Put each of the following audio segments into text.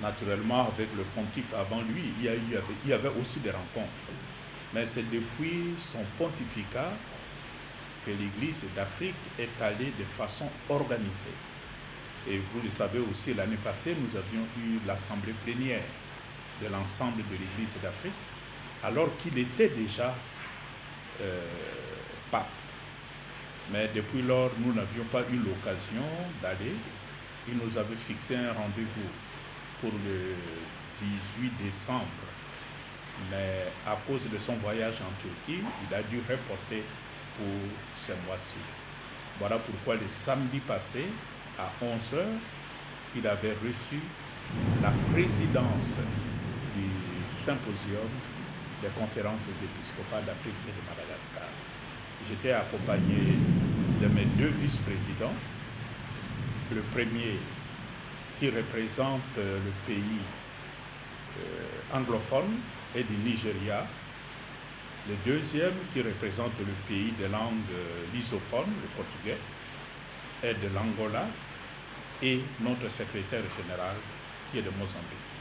Naturellement, avec le pontife avant lui, il y avait aussi des rencontres. Mais c'est depuis son pontificat que l'Église d'Afrique est allée de façon organisée. Et vous le savez aussi, l'année passée, nous avions eu l'assemblée plénière de l'ensemble de l'Église d'Afrique, alors qu'il était déjà pape. Mais depuis lors, nous n'avions pas eu l'occasion d'aller. Il nous avait fixé un rendez-vous pour le 18 décembre. Mais à cause de son voyage en Turquie, il a dû reporter pour ce mois-ci. Voilà pourquoi le samedi passé, à 11h, il avait reçu la présidence du symposium des conférences épiscopales d'Afrique et de Madagascar. J'étais accompagné de mes deux vice-présidents. Le premier qui représente le pays anglophone est du Nigeria. Le deuxième qui représente le pays de langue lusophone, le portugais, est de l'Angola. Et notre secrétaire général qui est de Mozambique,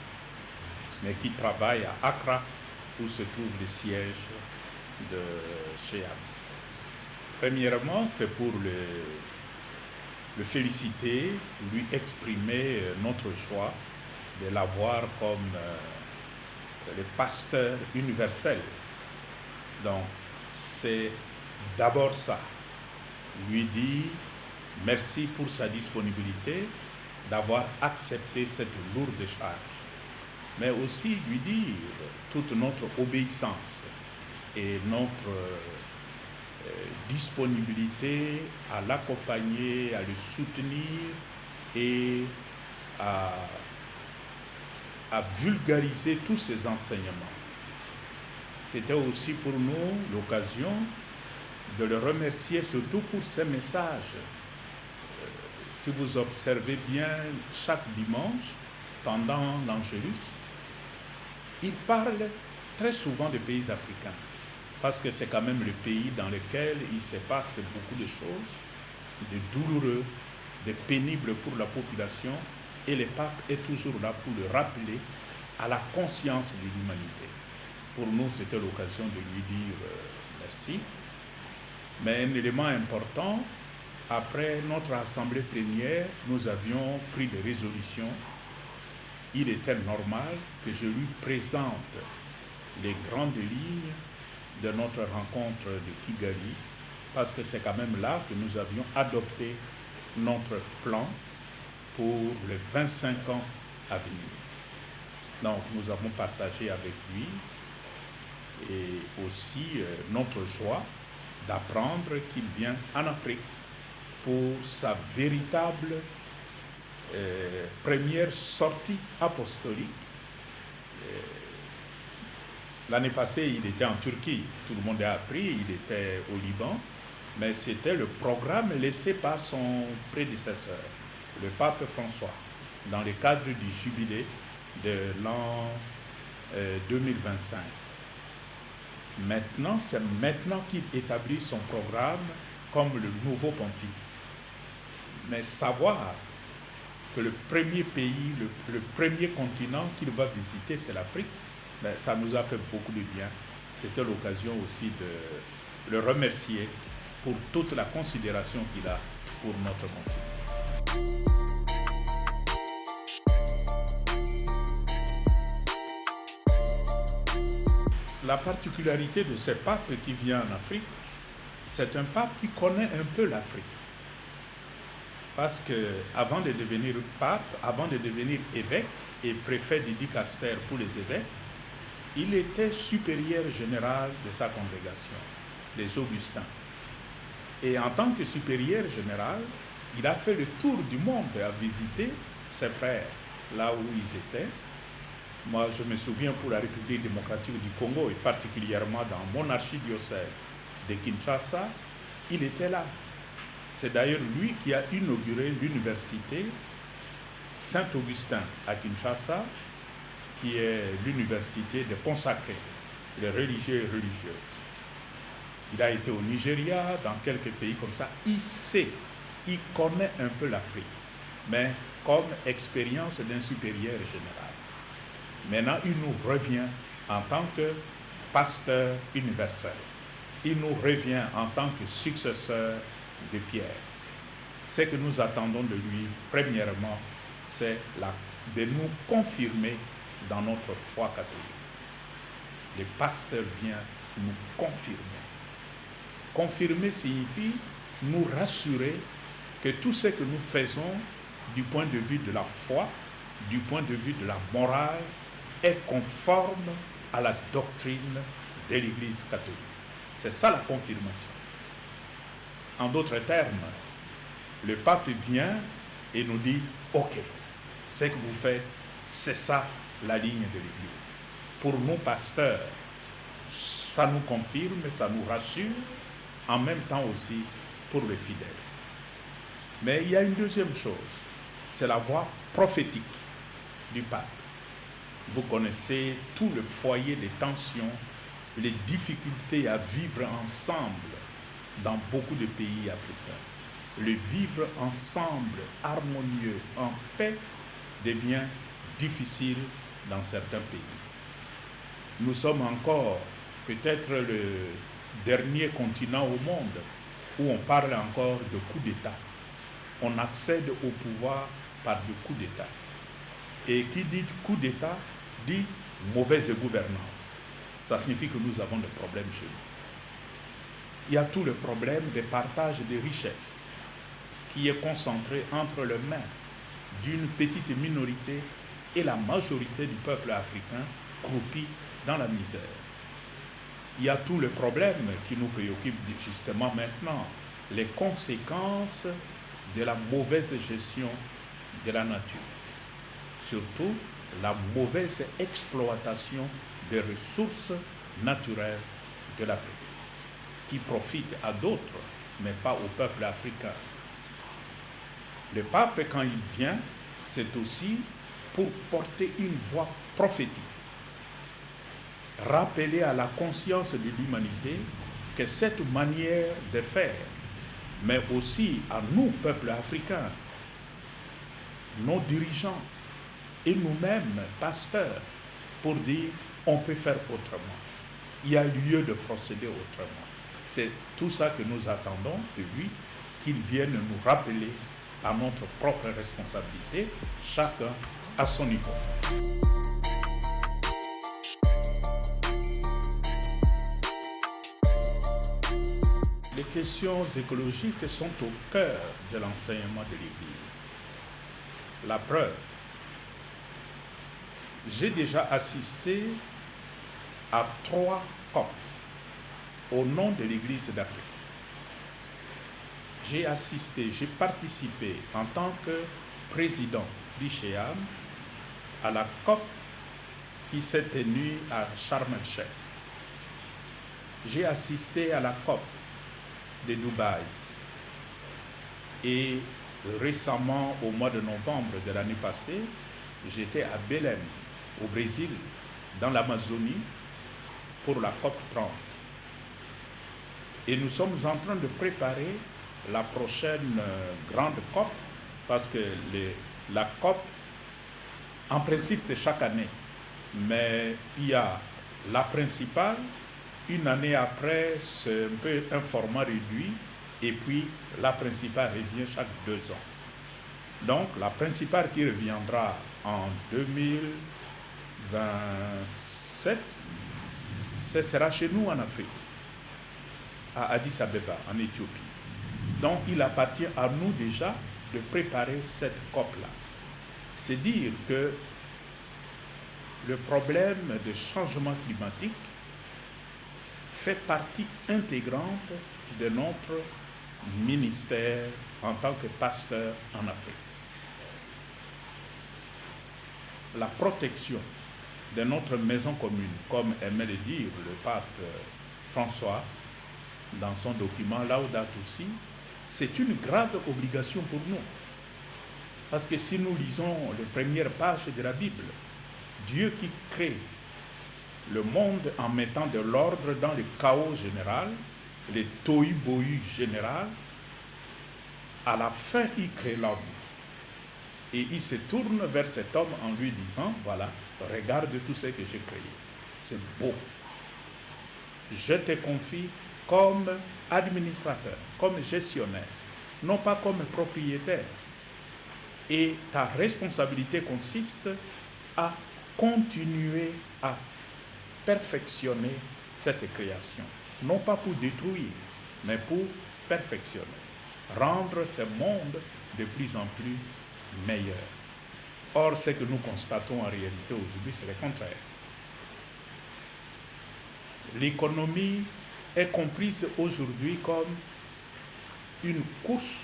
mais qui travaille à Accra, où se trouve le siège de SHEAB. Premièrement, c'est pour le féliciter, lui exprimer notre joie de l'avoir comme le pasteur universel. Donc, c'est d'abord ça. Lui dire merci pour sa disponibilité d'avoir accepté cette lourde charge, mais aussi lui dire toute notre obéissance et notre disponibilité à l'accompagner, à le soutenir et à vulgariser tous ses enseignements. C'était aussi pour nous l'occasion de le remercier surtout pour ses messages. Si vous observez bien, chaque dimanche, pendant l'Angélus, il parle très souvent des pays africains, parce que c'est quand même le pays dans lequel il se passe beaucoup de choses, de douloureux, de pénibles pour la population, et le pape est toujours là pour le rappeler à la conscience de l'humanité. Pour nous, c'était l'occasion de lui dire merci. Mais un élément important, après notre assemblée plénière, nous avions pris des résolutions. Il était normal que je lui présente les grandes lignes de notre rencontre de Kigali, parce que c'est quand même là que nous avions adopté notre plan pour les 25 ans à venir. Donc nous avons partagé avec lui et aussi notre joie d'apprendre qu'il vient en Afrique pour sa véritable première sortie apostolique. L'année passée, il était en Turquie, tout le monde a appris, il était au Liban, mais c'était le programme laissé par son prédécesseur, le pape François, dans le cadre du jubilé de l'an 2025. Maintenant, c'est maintenant qu'il établit son programme comme le nouveau pontife. Mais savoir que le premier pays, le premier continent qu'il va visiter, c'est l'Afrique, ben, ça nous a fait beaucoup de bien. C'était l'occasion aussi de le remercier pour toute la considération qu'il a pour notre continent. La particularité de ce pape qui vient en Afrique, c'est un pape qui connaît un peu l'Afrique. Parce qu'avant de devenir pape, avant de devenir évêque et préfet du dicaster pour les évêques, il était supérieur général de sa congrégation, les Augustins. Et en tant que supérieur général, il a fait le tour du monde à visiter ses frères, là où ils étaient. Moi, je me souviens pour la République démocratique du Congo, et particulièrement dans mon archidiocèse de Kinshasa, il était là. C'est d'ailleurs lui qui a inauguré l'université Saint-Augustin à Kinshasa, qui est l'université des consacrés, les religieux et religieuses. Il a été au Nigeria, dans quelques pays comme ça. Il sait, il connaît un peu l'Afrique. mais comme expérience d'un supérieur général. Maintenant, il nous revient en tant que pasteur universel. Il nous revient en tant que successeur de Pierre. Ce que nous attendons de lui, premièrement, c'est de nous confirmer dans notre foi catholique. Le pasteur vient nous confirmer. Confirmer signifie nous rassurer que tout ce que nous faisons du point de vue de la foi, du point de vue de la morale, est conforme à la doctrine de l'Église catholique. C'est ça la confirmation. En d'autres termes, le pape vient et nous dit « Ok, ce que vous faites, c'est ça la ligne de l'Église. » Pour nous pasteurs, ça nous confirme, ça nous rassure, en même temps aussi pour les fidèles. Mais il y a une deuxième chose, c'est la voix prophétique du pape. Vous connaissez tout le foyer des tensions, les difficultés à vivre ensemble dans beaucoup de pays africains. Le vivre ensemble, harmonieux, en paix, devient difficile dans certains pays. Nous sommes encore peut-être le dernier continent au monde où on parle encore de coup d'État. On accède au pouvoir par des coups d'État. Et qui dit coup d'État dit mauvaise gouvernance. Ça signifie que nous avons des problèmes chez nous. Il y a tout le problème des partages des richesses qui est concentré entre les mains d'une petite minorité et la majorité du peuple africain croupi dans la misère. Il y a tout le problème qui nous préoccupe justement maintenant, les conséquences de la mauvaise gestion de la nature. Surtout, la mauvaise exploitation des ressources naturelles de l'Afrique, qui profitent à d'autres, mais pas au peuple africain. Le pape, quand il vient, c'est aussi pour porter une voix prophétique, rappeler à la conscience de l'humanité que cette manière de faire, mais aussi à nous, peuple africain, nos dirigeants et nous-mêmes, pasteurs, pour dire on peut faire autrement. Il y a lieu de procéder autrement. C'est tout ça que nous attendons de lui, qu'il vienne nous rappeler à notre propre responsabilité, chacun à son niveau. Les questions écologiques sont au cœur de l'enseignement de l'Église. La preuve, j'ai déjà assisté à 3 COP au nom de l'Église d'Afrique. J'ai participé en tant que président du CHEAM à la COP qui s'est tenue à Sharm el-Sheikh. J'ai assisté à la COP de Dubaï et récemment, au mois de novembre de l'année passée, j'étais à Belém, au Brésil, dans l'Amazonie, pour la COP 30. Et nous sommes en train de préparer la prochaine grande COP, parce que la COP, en principe, c'est chaque année. Mais il y a la principale, une année après, c'est un peu un format réduit, et puis la principale revient chaque 2 ans. Donc, la principale qui reviendra en 2027, ce sera chez nous en Afrique, à Addis Abeba, en Éthiopie. Donc, il appartient à nous déjà de préparer cette COP-là. C'est dire que le problème de changement climatique fait partie intégrante de notre ministère en tant que pasteur en Afrique. La protection de notre maison commune, comme aimait le dire le pape François dans son document Laudato Si, c'est une grave obligation pour nous. Parce que si nous lisons les premières pages de la Bible, Dieu qui crée le monde en mettant de l'ordre dans le chaos général, le tohu-bohu général, à la fin, il crée l'homme. Et il se tourne vers cet homme en lui disant, voilà, regarde tout ce que j'ai créé. C'est beau. Je te confie comme administrateur, comme gestionnaire, non pas comme propriétaire. Et ta responsabilité consiste à continuer à perfectionner cette création. Non pas pour détruire, mais pour perfectionner. Rendre ce monde de plus en plus meilleur. Or, ce que nous constatons en réalité aujourd'hui, c'est le contraire. L'économie est comprise aujourd'hui comme une course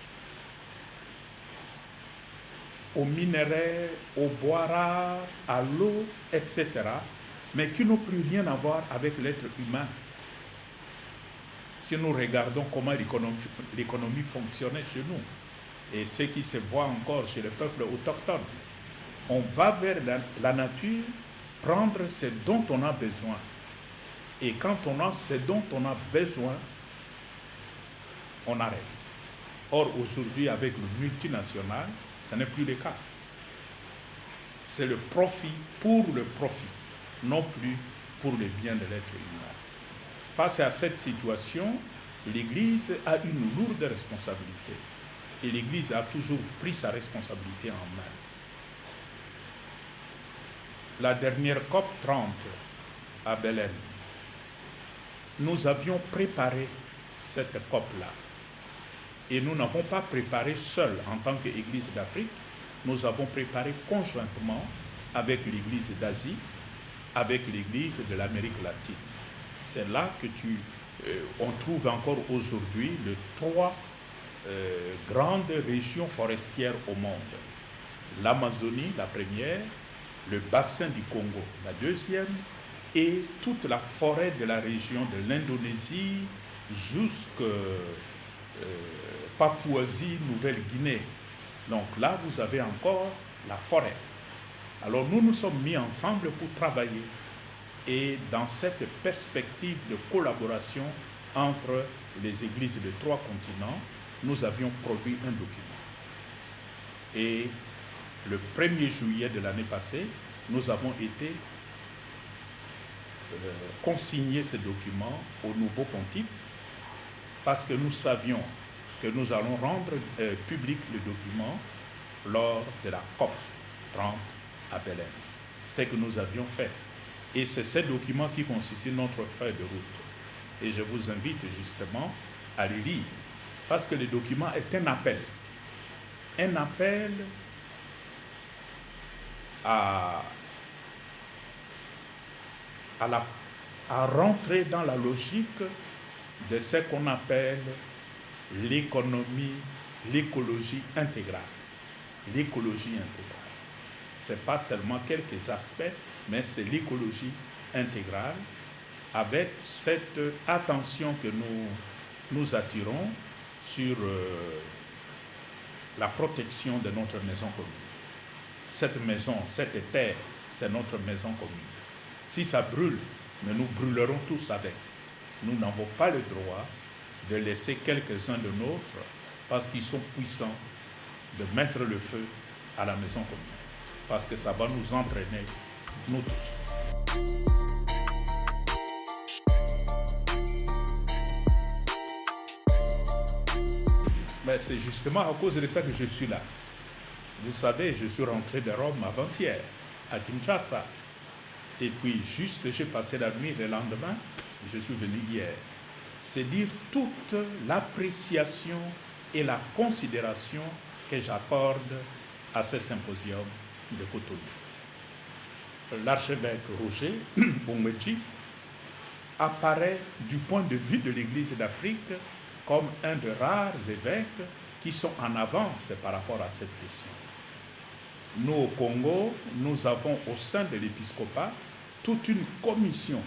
aux minerais, aux bois rares, à l'eau, etc., mais qui n'ont plus rien à voir avec l'être humain. Si nous regardons comment l'économie fonctionnait chez nous, et ce qui se voit encore chez les peuples autochtones, on va vers la nature prendre ce dont on a besoin. Et quand on a ce dont on a besoin, on arrête. Or, aujourd'hui, avec le multinational, ce n'est plus le cas. C'est le profit pour le profit, non plus pour le bien de l'être humain. Face à cette situation, l'Église a une lourde responsabilité. Et l'Église a toujours pris sa responsabilité en main. La dernière COP 30 à Belém, nous avions préparé cette COP-là. Et nous n'avons pas préparé seuls en tant qu'Église d'Afrique, nous avons préparé conjointement avec l'Église d'Asie, avec l'Église de l'Amérique latine. C'est là que on trouve encore aujourd'hui les trois grandes régions forestières au monde. L'Amazonie, la première, le bassin du Congo, la deuxième, et toute la forêt de la région de l'Indonésie jusqu'à Papouasie, Nouvelle-Guinée. Donc là, vous avez encore la forêt. Alors nous nous sommes mis ensemble pour travailler. Et dans cette perspective de collaboration entre les églises de trois continents, nous avions produit un document. Et le 1er juillet de l'année passée, nous avons été consigner ce document au nouveau pontife parce que nous savions que nous allons rendre public le document lors de la COP 30 à Belém. C'est ce que nous avions fait. Et c'est ce document qui constitue notre feuille de route. Et je vous invite justement à le lire parce que le document est un appel. Un appel à rentrer dans la logique de ce qu'on appelle l'économie, l'écologie intégrale. L'écologie intégrale. Ce n'est pas seulement quelques aspects, mais c'est l'écologie intégrale avec cette attention que nous attirons sur la protection de notre maison commune. Cette maison, cette terre, c'est notre maison commune. Si ça brûle, mais nous brûlerons tous avec. Nous n'avons pas le droit de laisser quelques-uns de nôtres, parce qu'ils sont puissants, de mettre le feu à la maison commune. Parce que ça va nous entraîner, nous tous. Mais c'est justement à cause de ça que je suis là. Vous savez, je suis rentré de Rome avant-hier, à Kinshasa. Et puis, juste, j'ai passé la nuit, le lendemain, je suis venu hier. C'est dire toute l'appréciation et la considération que j'accorde à ce symposium de Cotonou. L'archevêque Roger Bongmeji apparaît du point de vue de l'Église d'Afrique comme un des rares évêques qui sont en avance par rapport à cette question. Nous, au Congo, nous avons au sein de l'épiscopat toute une commission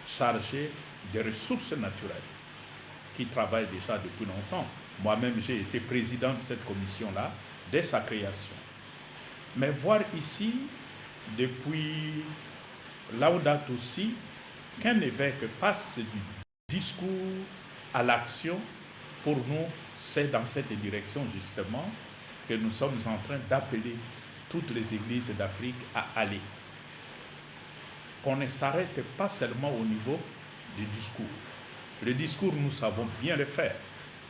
chargée des ressources naturelles qui travaille déjà depuis longtemps. Moi-même, j'ai été président de cette commission-là dès sa création. Mais voir ici, depuis Laudato Si, qu'un évêque passe du discours à l'action, pour nous, c'est dans cette direction justement que nous sommes en train d'appeler toutes les églises d'Afrique à aller. Qu'on ne s'arrête pas seulement au niveau du discours. Le discours, nous savons bien le faire.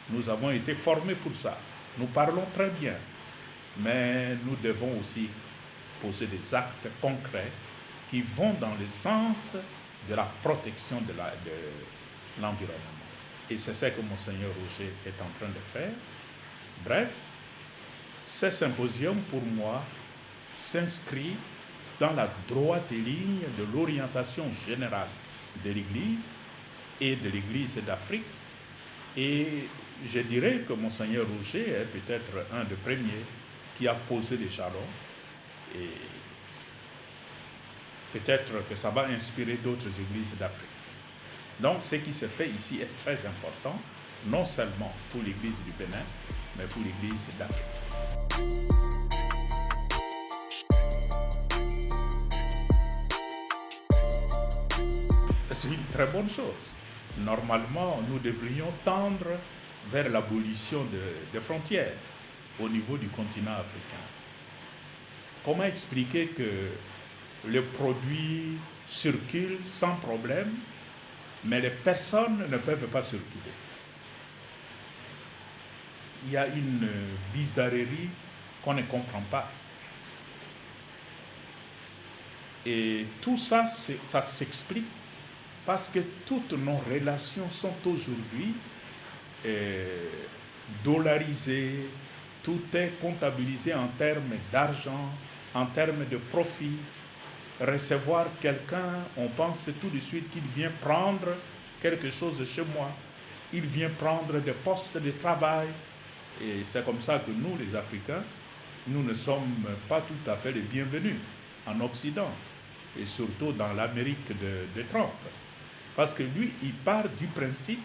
Nous avons été formés pour ça. Nous parlons très bien. Mais nous devons aussi poser des actes concrets qui vont dans le sens de la protection de l'environnement. Et c'est ce que Monseigneur Roger est en train de faire. Bref, ce symposium, pour moi, s'inscrit dans la droite ligne de l'orientation générale de l'Église et de l'Église d'Afrique. Et je dirais que Monseigneur Roger est peut-être un des premiers qui a posé les jalons. Et peut-être que ça va inspirer d'autres églises d'Afrique. Donc ce qui se fait ici est très important, non seulement pour l'Église du Bénin, mais pour l'Église d'Afrique. C'est une très bonne chose. Normalement, nous devrions tendre vers l'abolition des frontières au niveau du continent africain. Comment expliquer que les produits circulent sans problème, mais les personnes ne peuvent pas circuler? Il y a une bizarrerie qu'on ne comprend pas. Et tout ça, ça s'explique parce que toutes nos relations sont aujourd'hui dollarisées, tout est comptabilisé en termes d'argent, en termes de profit. Recevoir quelqu'un, on pense tout de suite qu'il vient prendre quelque chose chez moi. Il vient prendre des postes de travail. Et c'est comme ça que nous, les Africains, nous ne sommes pas tout à fait les bienvenus en Occident, et surtout dans l'Amérique de Trump. Parce que lui, il part du principe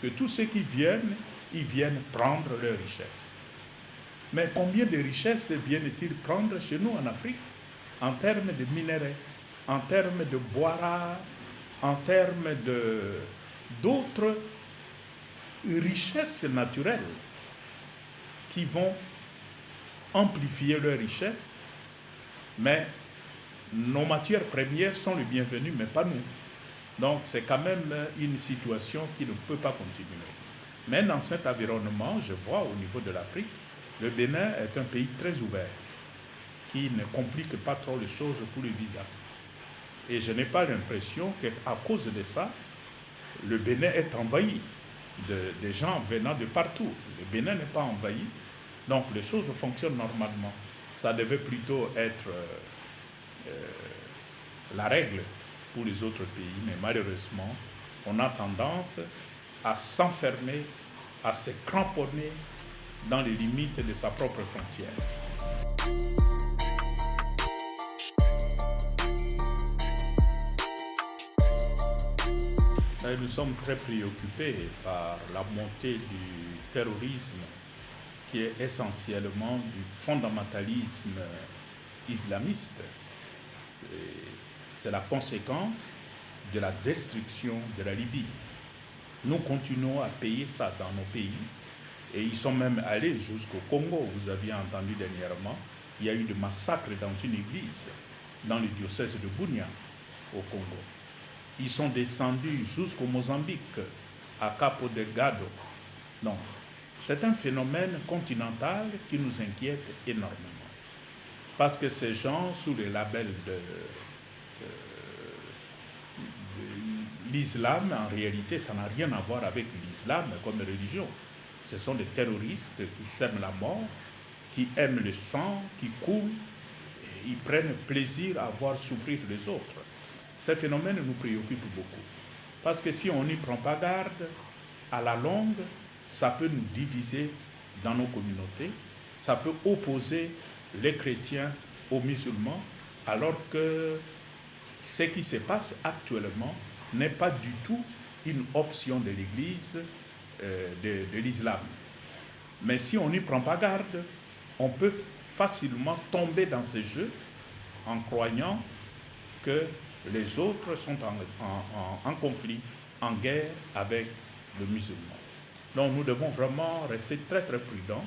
que tous ceux qui viennent, ils viennent prendre leurs richesses. Mais combien de richesses viennent-ils prendre chez nous en Afrique, en termes de minerais, en termes de bois rares, en termes d'autres richesses naturelles qui vont amplifier leurs richesses, mais nos matières premières sont les bienvenues, mais pas nous. Donc c'est quand même une situation qui ne peut pas continuer. Mais dans cet environnement, je vois au niveau de l'Afrique, le Bénin est un pays très ouvert, qui ne complique pas trop les choses pour les visas. Et je n'ai pas l'impression qu'à cause de ça, le Bénin est envahi de gens venant de partout. Le Bénin n'est pas envahi, donc les choses fonctionnent normalement. Ça devait plutôt être la règle pour les autres pays, mais malheureusement, on a tendance à s'enfermer, à se cramponner dans les limites de sa propre frontière. Nous sommes très préoccupés par la montée du terrorisme qui est essentiellement du fondamentalisme islamiste. C'est la conséquence de la destruction de la Libye. Nous continuons à payer ça dans nos pays et ils sont même allés jusqu'au Congo. Vous aviez entendu dernièrement, il y a eu des massacres dans une église, dans le diocèse de Bunia, au Congo. Ils sont descendus jusqu'au Mozambique, à Cabo Delgado. Donc, c'est un phénomène continental qui nous inquiète énormément. Parce que ces gens, sous le label de l'islam, en réalité, ça n'a rien à voir avec l'islam comme religion. Ce sont des terroristes qui sèment la mort, qui aiment le sang, qui coulent, et ils prennent plaisir à voir souffrir les autres. Ces phénomènes nous préoccupent beaucoup. Parce que si on n'y prend pas garde, à la longue, ça peut nous diviser dans nos communautés, ça peut opposer les chrétiens aux musulmans, alors que ce qui se passe actuellement n'est pas du tout une option de l'Église, de l'islam. Mais si on n'y prend pas garde, on peut facilement tomber dans ces jeux en croyant que les autres sont en conflit, en guerre avec le musulman. Donc nous devons vraiment rester très très prudents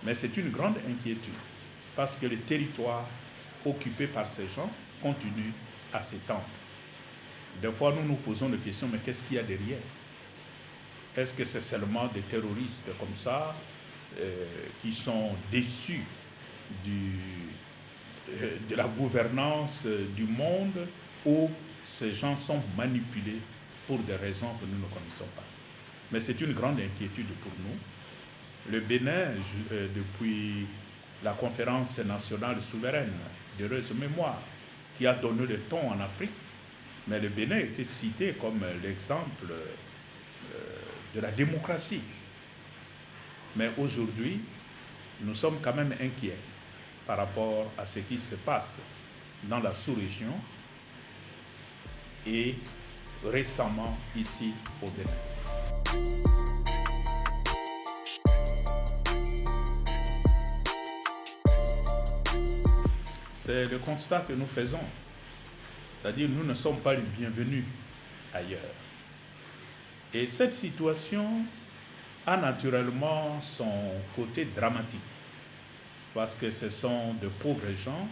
Mais c'est une grande inquiétude parce que le territoire occupé par ces gens continue à s'étendre. Des fois, nous nous posons la question, mais qu'est-ce qu'il y a derrière? Est-ce que c'est seulement des terroristes comme ça qui sont déçus de la gouvernance du monde, ou ces gens sont manipulés pour des raisons que nous ne connaissons pas? Mais c'est une grande inquiétude pour nous. Le Bénin, depuis la conférence nationale souveraine d'heureuse mémoire, qui a donné le ton en Afrique, mais le Bénin était cité comme l'exemple de la démocratie. Mais aujourd'hui, nous sommes quand même inquiets par rapport à ce qui se passe dans la sous-région et récemment ici au Bénin. C'est le constat que nous faisons. C'est-à-dire, nous ne sommes pas les bienvenus ailleurs. Et cette situation a naturellement son côté dramatique, parce que ce sont de pauvres gens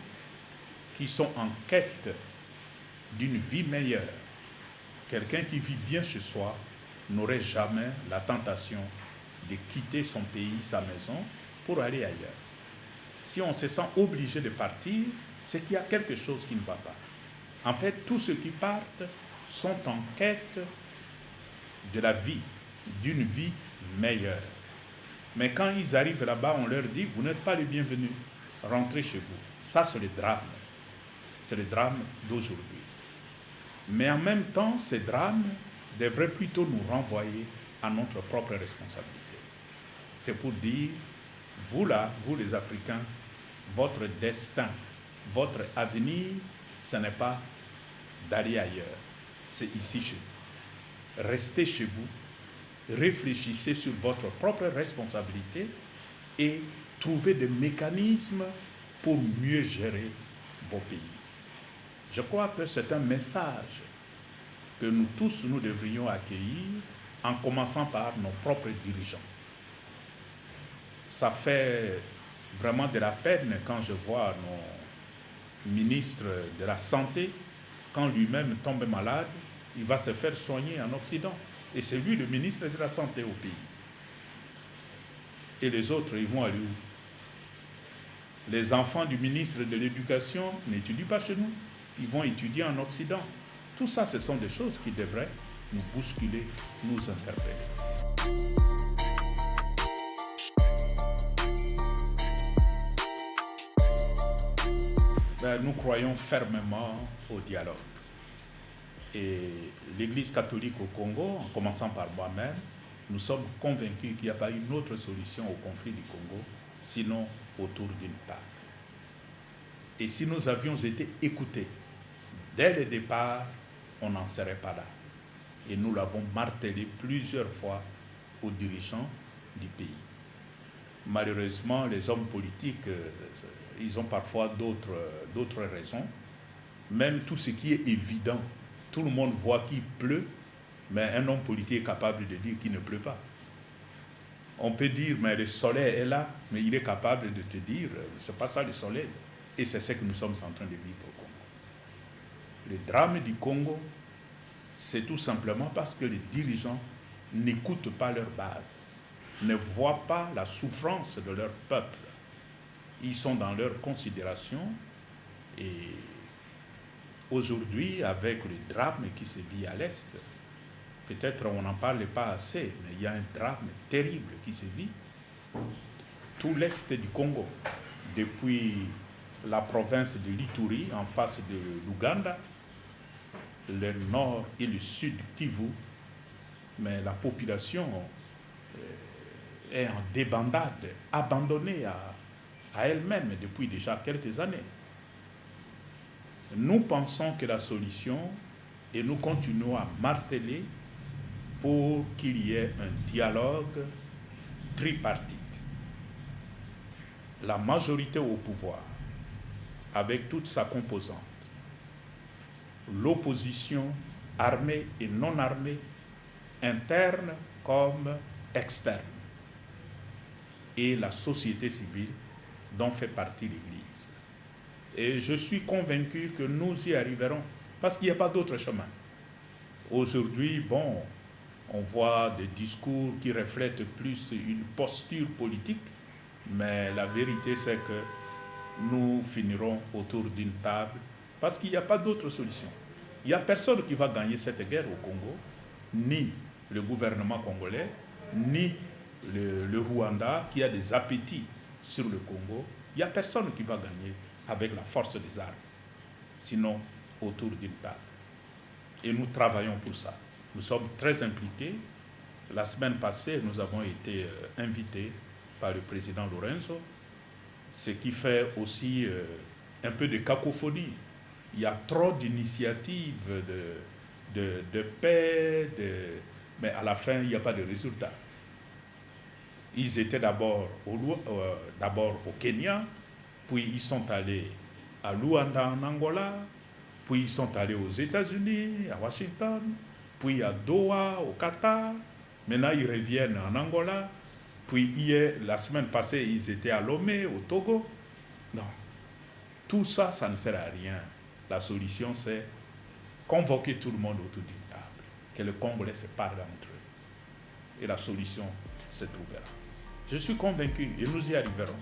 qui sont en quête d'une vie meilleure. Quelqu'un qui vit bien chez soi n'aurait jamais la tentation de quitter son pays, sa maison, pour aller ailleurs. Si on se sent obligé de partir, c'est qu'il y a quelque chose qui ne va pas. En fait, tous ceux qui partent sont en quête de la vie, d'une vie meilleure. Mais quand ils arrivent là-bas, on leur dit, vous n'êtes pas les bienvenus, rentrez chez vous. Ça, c'est le drame. C'est le drame d'aujourd'hui. Mais en même temps, ces drames devraient plutôt nous renvoyer à notre propre responsabilité. C'est pour dire, vous là, vous les Africains, votre destin, votre avenir, ce n'est pas d'aller ailleurs, c'est ici chez vous. Restez chez vous, réfléchissez sur votre propre responsabilité et trouvez des mécanismes pour mieux gérer vos pays. Je crois que c'est un message que nous tous, nous devrions accueillir en commençant par nos propres dirigeants. Ça fait vraiment de la peine quand je vois nos ministres de la Santé, quand lui-même tombe malade, il va se faire soigner en Occident. Et c'est lui le ministre de la Santé au pays. Et les autres, ils vont aller où? Les enfants du ministre de l'Éducation n'étudient pas chez nous. Ils vont étudier en Occident. Tout ça, ce sont des choses qui devraient nous bousculer, nous interpeller. Nous croyons fermement au dialogue. Et l'Église catholique au Congo, en commençant par moi-même, nous sommes convaincus qu'il n'y a pas une autre solution au conflit du Congo, sinon autour d'une table. Et si nous avions été écoutés dès le départ, on n'en serait pas là. Et nous l'avons martelé plusieurs fois aux dirigeants du pays. Malheureusement, les hommes politiques, ils ont parfois d'autres raisons. Même tout ce qui est évident, tout le monde voit qu'il pleut, mais un homme politique est capable de dire qu'il ne pleut pas. On peut dire, mais le soleil est là, mais il est capable de te dire, c'est pas ça le soleil. Et c'est ce que nous sommes en train de vivre au Congo. Le drame du Congo, c'est tout simplement parce que les dirigeants n'écoutent pas leur base, ne voient pas la souffrance de leur peuple. Ils sont dans leur considération et aujourd'hui, avec le drame qui se vit à l'Est, peut-être on n'en parle pas assez, mais il y a un drame terrible qui se vit. Tout l'Est du Congo, depuis la province de l'Ituri en face de l'Ouganda, le nord et le sud Kivu, mais la population est en débandade, abandonnée à elle-même depuis déjà quelques années. Nous pensons que la solution, et nous continuons à marteler pour qu'il y ait un dialogue tripartite. La majorité au pouvoir, avec toute sa composante, l'opposition armée et non armée, interne comme externe. et la société civile dont fait partie l'Église. Et je suis convaincu que nous y arriverons, parce qu'il n'y a pas d'autre chemin. Aujourd'hui, bon, on voit des discours qui reflètent plus une posture politique, mais la vérité c'est que nous finirons autour d'une table, parce qu'il n'y a pas d'autre solution. Il n'y a personne qui va gagner cette guerre au Congo, ni le gouvernement congolais, ni le Rwanda qui a des appétits sur le Congo. Il n'y a personne qui va gagner avec la force des armes, sinon autour d'une table. Et nous travaillons pour ça. Nous sommes très impliqués. La semaine passée, nous avons été invités par le président Lorenzo, ce qui fait aussi un peu de cacophonie. Il y a trop d'initiatives de paix, mais à la fin, il n'y a pas de résultat. Ils étaient d'abord au Kenya, puis ils sont allés à Luanda en Angola, puis ils sont allés aux États-Unis, à Washington, puis à Doha, au Qatar. Maintenant, ils reviennent en Angola. Puis hier, la semaine passée, ils étaient à Lomé, au Togo. Non, tout ça, ça ne sert à rien. La solution, c'est convoquer tout le monde autour d'une table, que le Congolais se parle entre eux. Et la solution se trouvera. Je suis convaincu et nous y arriverons.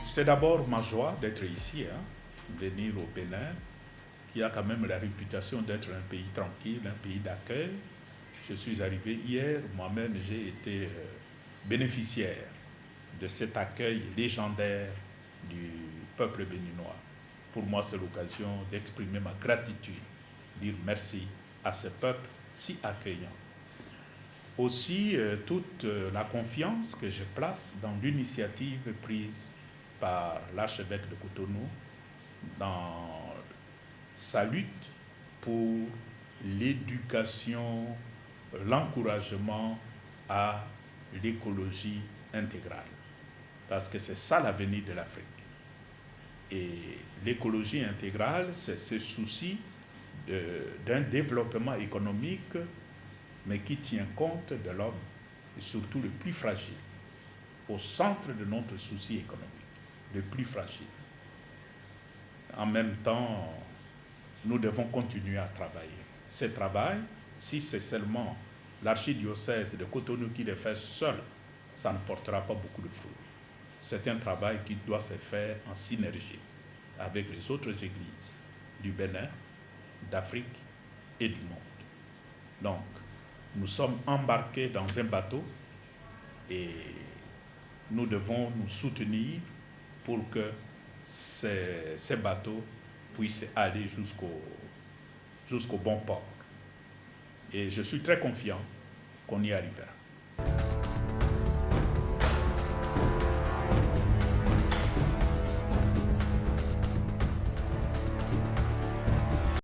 C'est d'abord ma joie d'être ici, venir au Bénin, qui a quand même la réputation d'être un pays tranquille, un pays d'accueil. Je suis arrivé hier, moi-même j'ai été bénéficiaire de cet accueil légendaire du peuple béninois. Pour moi, c'est l'occasion d'exprimer ma gratitude, dire merci à ce peuple si accueillant. Aussi, toute la confiance que je place dans l'initiative prise par l'archevêque de Cotonou dans sa lutte pour l'éducation, l'encouragement à l'écologie intégrale. Parce que c'est ça l'avenir de l'Afrique. Et l'écologie intégrale, c'est ce souci d'un développement économique, mais qui tient compte de l'homme, et surtout le plus fragile, au centre de notre souci économique, le plus fragile. En même temps, nous devons continuer à travailler. Ce travail, si c'est seulement l'archidiocèse de Cotonou qui le fait seul, ça ne portera pas beaucoup de fruits. C'est un travail qui doit se faire en synergie avec les autres églises du Bénin, d'Afrique et du monde. Donc, nous sommes embarqués dans un bateau et nous devons nous soutenir pour que ces bateaux puissent aller jusqu'au bon port. Et je suis très confiant qu'on y arrivera.